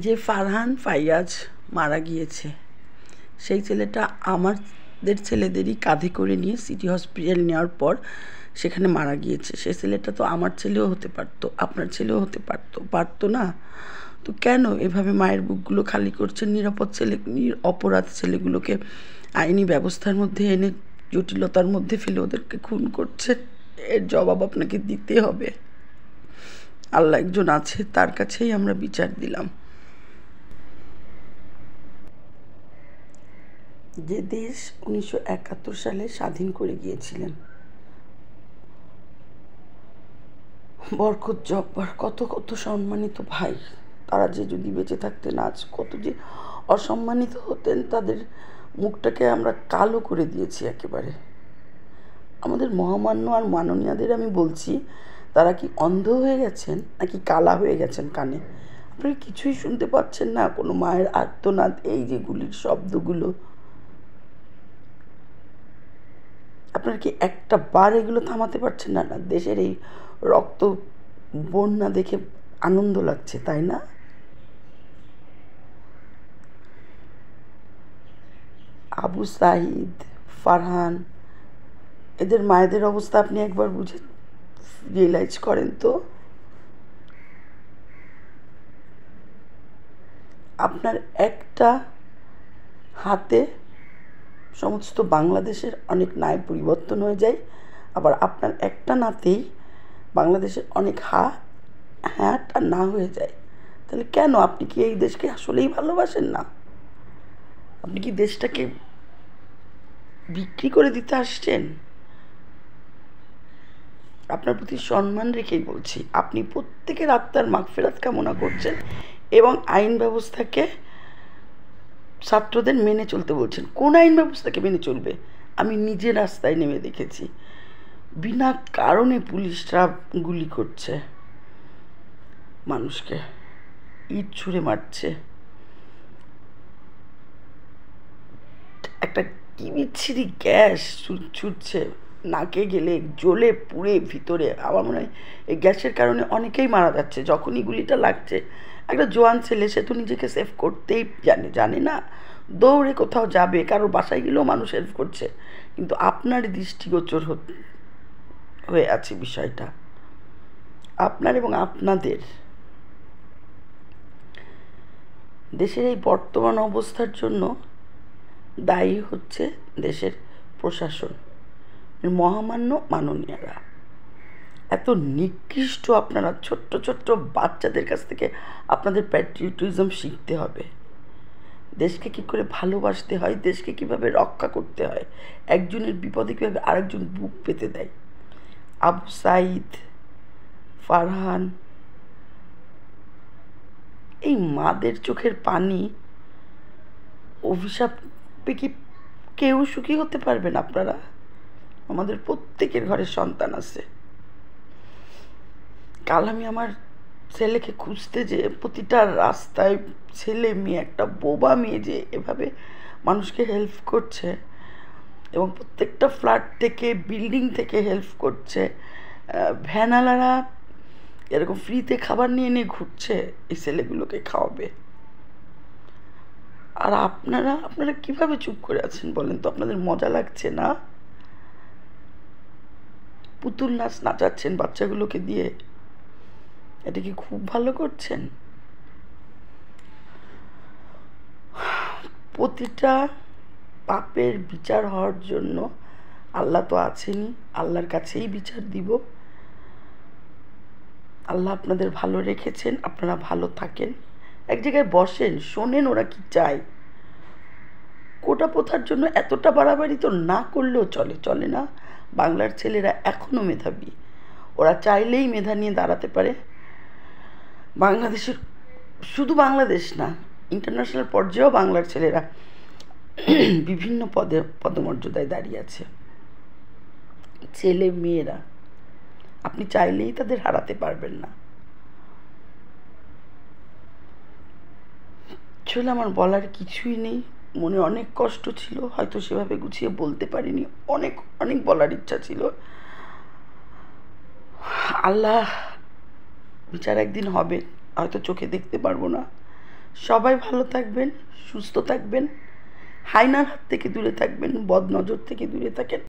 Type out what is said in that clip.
যে ফারহান ফাইয়াজ মারা গিয়েছে, সেই ছেলেটা আমাদের ছেলেদেরই কাঁধে করে নিয়ে সিটি হসপিটাল নেওয়ার পর সেখানে মারা গিয়েছে। সেই ছেলেটা তো আমার ছেলেও হতে পারতো, আপনার ছেলেও হতে পারতো না? তো কেন এভাবে মায়ের বুকগুলো খালি করছেন? অপরাধ ছেলেগুলোকে আইনি ব্যবস্থার মধ্যে এনে জটিলতার মধ্যে ফেলে ওদেরকে খুন করছেন। এর জবাব আপনাকে দিতে হবে। আল্লাহ একজন আছে, তার কাছেই আমরা বিচার দিলাম। যে দেশ 1971 সালে স্বাধীন করে গিয়েছিলেন বরকত জব্বার, কত কত সম্মানিত ভাই, তারা যে যদি বেঁচে থাকতেন আজ কত যে অসম্মানিত হতেন। তাদের মুখটাকে আমরা কালো করে দিয়েছি একেবারে। আমাদের মহামান্য আর মাননীয়াদের আমি বলছি, তারা কি অন্ধ হয়ে গেছেন নাকি কালা হয়ে গেছেন কানে? আপনারা কিছুই শুনতে পাচ্ছেন না? কোনো মায়ের আর্তনাদ, এই যে গুলির শব্দগুলো, আপনারা কি একটা বার এগুলো থামাতে পারছেন না? না, দেশের এই রক্ত বন্যা দেখে আনন্দ লাগছে, তাই না? আবু সাঈদ, ফারহান, এদের মায়েদের অবস্থা আপনি একবার বুঝে রিয়েলাইজ করেন তো। আপনার একটা হাতে সমস্ত বাংলাদেশের অনেক ন্যায় পরিবর্তন হয়ে যায়, আবার আপনার একটা নাতেই বাংলাদেশের অনেক হ্যাঁ আর না হয়ে যায়। তাহলে কেন? আপনি কি এই দেশকে আসলেই ভালোবাসেন না? আপনি কি দেশটাকে বিক্রি করে দিতে আসছেন? আপনার প্রতি সম্মান রেখেই বলছি, আপনি প্রত্যেকের আত্মার মাগফিরাত কামনা করছেন এবং আইন ব্যবস্থাকে ছাত্রদের মেনে চলতে বলছেন। কোন আইন ব্যবস্থাকে মেনে চলবে? আমি নিজে রাস্তায় নেমে দেখেছি, বিনা কারণে পুলিশরা গুলি করছে, মানুষকে ইট ছুঁড়ে মারছে। একটা কি বিচ্ছিরি গ্যাস ছুটছে, নাকে গেলে জ্বলে পুড়ে ভিতরে। আমার মনে হয় এই গ্যাসের কারণে অনেকেই মারা যাচ্ছে। যখনই গুলিটা লাগছে, একটা জোয়ান ছেলে, সে তো নিজেকে সেভ করতেই জানে না, দৌড়ে কোথাও যাবে, কারোর বাসায় গেলেও মানুষ হেল্প করছে, কিন্তু আপনার দৃষ্টিগোচর হয়ে আছে বিষয়টা, আপনার এবং আপনাদের। দেশের এই বর্তমান অবস্থার জন্য দায়ী হচ্ছে দেশের প্রশাসন, মহামান্য মাননীয়রা। এত নিকৃষ্ট আপনারা, ছোট্ট ছোট্ট বাচ্চাদের কাছ থেকে আপনাদের প্যাট্রিয়টিজম শিখতে হবে। দেশকে কী করে ভালোবাসতে হয়, দেশকে কীভাবে রক্ষা করতে হয়, একজনের বিপদে কীভাবে আরেকজন বুক পেতে দেয়। আবু সাঈদ, ফারহান, এই মাদের চোখের পানি অভিশাপে কি কেউ সুখী হতে পারবেন আপনারা? আমাদের প্রত্যেকের ঘরে সন্তান আছে। কাল আমি আমার ছেলেকে খুঁজতে যে প্রতিটা রাস্তায় ছেলে মেয়ে, একটা বোবা মেয়ে যে এভাবে মানুষকে হেল্প করছে এবং প্রত্যেকটা ফ্ল্যাট থেকে, বিল্ডিং থেকে হেল্প করছে। ভ্যানালারা এরকম ফ্রিতে খাবার নিয়ে নিয়ে ঘুরছে এই ছেলেগুলোকে খাওয়াবে। আর আপনারা কিভাবে চুপ করে আছেন বলেন তো? আপনাদের মজা লাগছে না? পুতুল নাচ নাচাচ্ছেন বাচ্চাগুলোকে দিয়ে, এটা কি খুব ভালো করছেন? প্রতিটা পাপের বিচার হওয়ার জন্য আল্লাহ তো আছেনই, আল্লাহর কাছেই বিচার দিব। আল্লাহ আপনাদের ভালো রেখেছেন, আপনারা ভালো থাকেন, এক জায়গায় বসেন, শোনেন ওরা কি চায়। কোটা প্রথার জন্য এতটা বাড়াবাড়ি তো না করলেও চলে না? বাংলার ছেলেরা এখনও মেধাবী, ওরা চাইলেই মেধা নিয়ে দাঁড়াতে পারে। বাংলাদেশের, শুধু বাংলাদেশ না, ইন্টারন্যাশনাল পর্যায়েও বাংলার ছেলেরা বিভিন্ন পদমর্যাদায় দাঁড়িয়ে আছে। ছেলে মেয়েরা, আপনি চাইলেই তাদের হারাতে পারবেন না। আসলে আমার বলার কিছুই নেই, মনে অনেক কষ্ট ছিল, হয়তো সেভাবে গুছিয়ে বলতে পারিনি। অনেক অনেক বলার ইচ্ছা ছিল। আল্লাহ বিচার একদিন হবে, হয়তো চোখে দেখতে পারবো না, সবাই ভালো থাকবেন, সুস্থ থাকবেন, হায়নার হাত থেকে দূরে থাকবেন, বদনজর থেকে দূরে থাকেন।